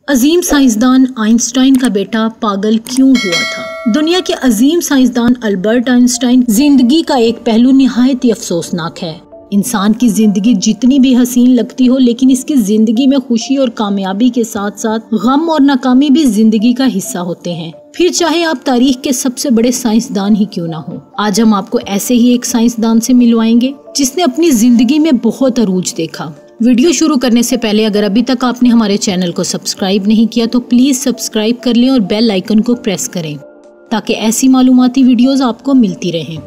अजीम साइंसदान Einstein का बेटा पागल क्यों हुआ था? दुनिया के अजीम साइंसदान अल्बर्ट आइंस्टाइन जिंदगी का एक पहलू निहायत ही अफसोसनाक है। इंसान की जिंदगी जितनी भी हसीन लगती हो, लेकिन इसकी जिंदगी में खुशी और कामयाबी के साथ साथ गम और नाकामी भी जिंदगी का हिस्सा होते हैं, फिर चाहे आप तारीख के सबसे बड़े साइंसदान ही क्यों ना हो। आज हम आपको ऐसे ही एक साइंसदान से मिलवाएंगे जिसने अपनी जिंदगी में बहुत अरूज देखा। वीडियो शुरू करने से पहले अगर अभी तक आपने हमारे चैनल को सब्सक्राइब नहीं किया तो प्लीज सब्सक्राइब कर लें और बेल आइकन को प्रेस करें ताकि ऐसी मालूमाती वीडियोस आपको मिलती रहें।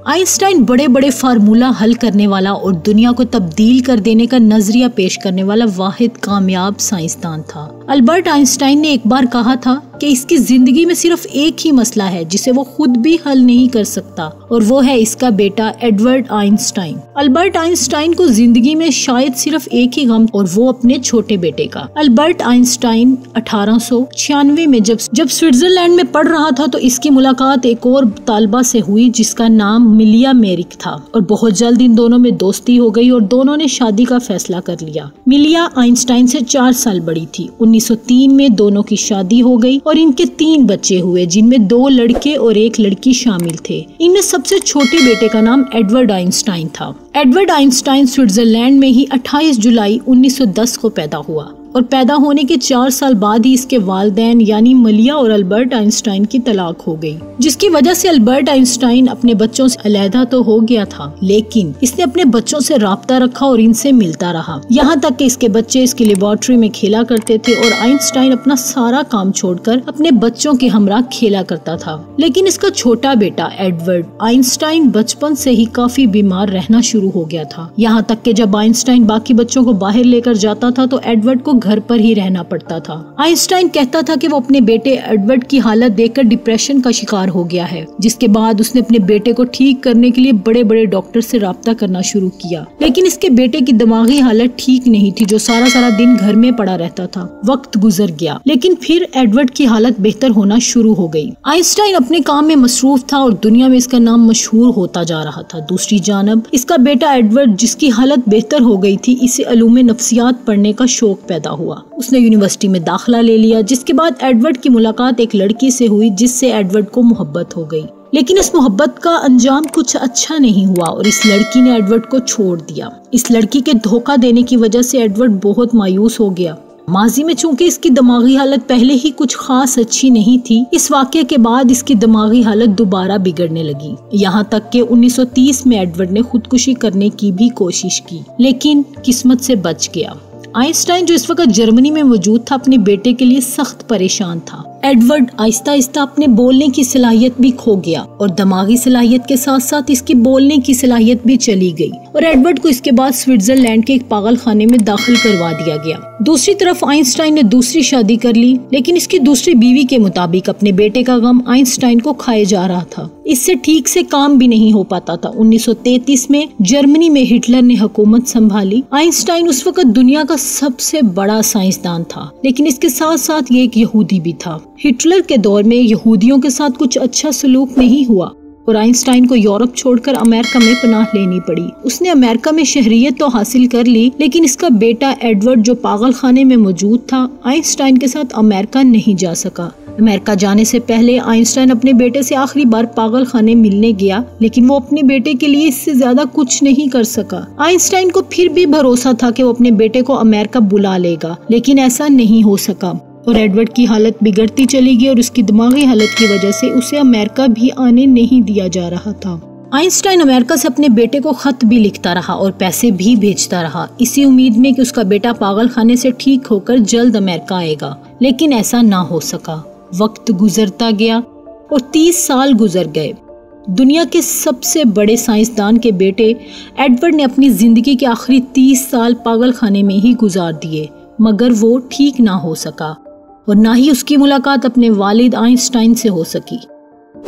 आइंस्टाइन बड़े बड़े फार्मूला हल करने वाला और दुनिया को तब्दील कर देने का नजरिया पेश करने वाला वाहिद कामयाब साइंसदान था। अल्बर्ट आइंस्टाइन ने एक बार कहा था कि इसकी जिंदगी में सिर्फ एक ही मसला है जिसे वो खुद भी हल नहीं कर सकता, और वो है इसका बेटा एडवर्ड आइंस्टाइन। अल्बर्ट आइंस्टाइन को जिंदगी में शायद सिर्फ एक ही गम, और वो अपने छोटे बेटे का। अल्बर्ट आइंस्टाइन 1896 में जब स्विट्जरलैंड में पढ़ रहा था तो इसकी मुलाकात एक और तालिबा से हुई जिसका नाम मिलिया मेरिक था, और बहुत जल्द इन दोनों में दोस्ती हो गई और दोनों ने शादी का फैसला कर लिया। मिलिया आइंस्टाइन से 4 साल बड़ी थी। 1903 में दोनों की शादी हो गई और इनके 3 बच्चे हुए, जिनमें 2 लड़के और 1 लड़की शामिल थे। इनमें सबसे छोटे बेटे का नाम एडवर्ड आइंस्टाइन था। एडवर्ड आइंस्टाइन स्विट्जरलैंड में ही 28 जुलाई 1910 को पैदा हुआ, और पैदा होने के 4 साल बाद ही इसके वालिदैन यानी मिलिया और अल्बर्ट आइंस्टाइन की तलाक हो गई, जिसकी वजह से अल्बर्ट आइंस्टाइन अपने बच्चों से अलहदा तो हो गया था, लेकिन इसने अपने बच्चों से राब्ता रखा और इनसे मिलता रहा। यहाँ तक कि इसके बच्चे इसकी लेबोरेटरी में खेला करते थे और आइंस्टाइन अपना सारा काम छोड़कर अपने बच्चों के हमरा खेला करता था। लेकिन इसका छोटा बेटा एडवर्ड आइंस्टाइन बचपन से ही काफी बीमार रहना शुरू हो गया था। यहाँ तक कि जब आइंस्टाइन बाकी बच्चों को बाहर लेकर जाता था तो एडवर्ड को घर पर ही रहना पड़ता था। आइंस्टाइन कहता था कि वो अपने बेटे एडवर्ड की हालत देखकर डिप्रेशन का शिकार हो गया है, जिसके बाद उसने अपने बेटे को ठीक करने के लिए बड़े बड़े डॉक्टर से राब्ता करना शुरू किया। लेकिन इसके बेटे की दिमागी हालत ठीक नहीं थी, जो सारा सारा दिन घर में पड़ा रहता था। वक्त गुजर गया, लेकिन फिर एडवर्ड की हालत बेहतर होना शुरू हो गई। आइंस्टाइन अपने काम में मसरूफ था और दुनिया में इसका नाम मशहूर होता जा रहा था। दूसरी जानब इसका बेटा एडवर्ड, जिसकी हालत बेहतर हो गई थी, इसे अलूमे नफ्सियात पढ़ने का शौक पैदा हुआ। उसने यूनिवर्सिटी में दाखिला ले लिया, जिसके बाद एडवर्ड की मुलाकात एक लड़की से हुई जिससे एडवर्ड को मोहब्बत हो गई। लेकिन इस मोहब्बत का अंजाम कुछ अच्छा नहीं हुआ और इस लड़की ने एडवर्ड को छोड़ दिया। इस लड़की के धोखा देने की वजह से एडवर्ड बहुत मायूस हो गया। माजी में चूंकि इसकी दिमागी हालत पहले ही कुछ खास अच्छी नहीं थी, इस वाक़ये के बाद इसकी दिमागी हालत दोबारा बिगड़ने लगी। यहाँ तक कि 1930 में एडवर्ड ने खुदकुशी करने की भी कोशिश की, लेकिन किस्मत से बच गया। आइंस्टाइन, जो इस वक्त जर्मनी में मौजूद था, अपने बेटे के लिए सख्त परेशान था। एडवर्ड आहिस्ता आहिस्ता अपने बोलने की सलाहियत भी खो गया और दिमागी सलाहियत के साथ साथ इसकी बोलने की सलाहियत भी चली गई, और एडवर्ड को इसके बाद स्विट्जरलैंड के एक पागल खाने में दाखिल करवा दिया गया। दूसरी तरफ आइंस्टाइन ने दूसरी शादी कर ली, लेकिन इसकी दूसरी बीवी के मुताबिक अपने बेटे का गम आइंस्टाइन को खाए जा रहा था। इससे ठीक से काम भी नहीं हो पाता था। 1933 में जर्मनी में हिटलर ने हुकूमत संभाली। आइंस्टाइन उस वक्त दुनिया का सबसे बड़ा साइंसदान था, लेकिन इसके साथ साथ ये एक यहूदी भी था। हिटलर के दौर में यहूदियों के साथ कुछ अच्छा सलूक नहीं हुआ और आइंस्टाइन को यूरोप छोड़कर अमेरिका में पनाह लेनी पड़ी। उसने अमेरिका में शहरियत तो हासिल कर ली, लेकिन इसका बेटा एडवर्ड, जो पागल खाने में मौजूद था, आइंस्टाइन के साथ अमेरिका नहीं जा सका। अमेरिका जाने से पहले आइंस्टाइन अपने बेटे से आखिरी बार पागल खाने मिलने गया, लेकिन वो अपने बेटे के लिए इससे ज्यादा कुछ नहीं कर सका। आइंस्टाइन को फिर भी भरोसा था कि वो अपने बेटे को अमेरिका बुला लेगा, लेकिन ऐसा नहीं हो सका और एडवर्ड की हालत बिगड़ती चली गई और उसकी दिमागी हालत की वजह से उसे अमेरिका भी आने नहीं दिया जा रहा था। आइंस्टाइन अमेरिका से अपने बेटे को खत भी लिखता रहा और पैसे भी भेजता रहा, इसी उम्मीद में कि उसका बेटा पागल खाने से ठीक होकर जल्द अमेरिका आएगा, लेकिन ऐसा ना हो सका। वक्त गुजरता गया और 30 साल गुजर गए। दुनिया के सबसे बड़े साइंसदान के बेटे एडवर्ड ने अपनी जिंदगी के आखिरी 30 साल पागल खाने में ही गुजार दिए, मगर वो ठीक ना हो सका और ना ही उसकी मुलाकात अपने वालिद आइंस्टाइन से हो सकी।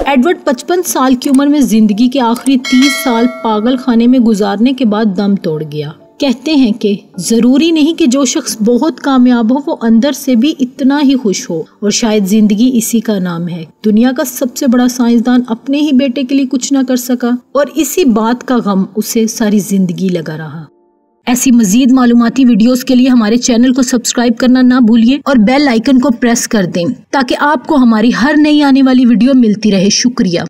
एडवर्ड 55 साल की उम्र में जिंदगी के आखिरी 30 साल पागल खाने में गुजारने के बाद दम तोड़ गया। कहते हैं कि जरूरी नहीं कि जो शख्स बहुत कामयाब हो वो अंदर से भी इतना ही खुश हो, और शायद जिंदगी इसी का नाम है। दुनिया का सबसे बड़ा साइंसदान अपने ही बेटे के लिए कुछ ना कर सका और इसी बात का गम उसे सारी जिंदगी लगा रहा। ऐसी मजीद मालूमाती वीडियोस के लिए हमारे चैनल को सब्सक्राइब करना ना भूलिए और बेल आइकन को प्रेस कर दें ताकि आपको हमारी हर नई आने वाली वीडियो मिलती रहे। शुक्रिया।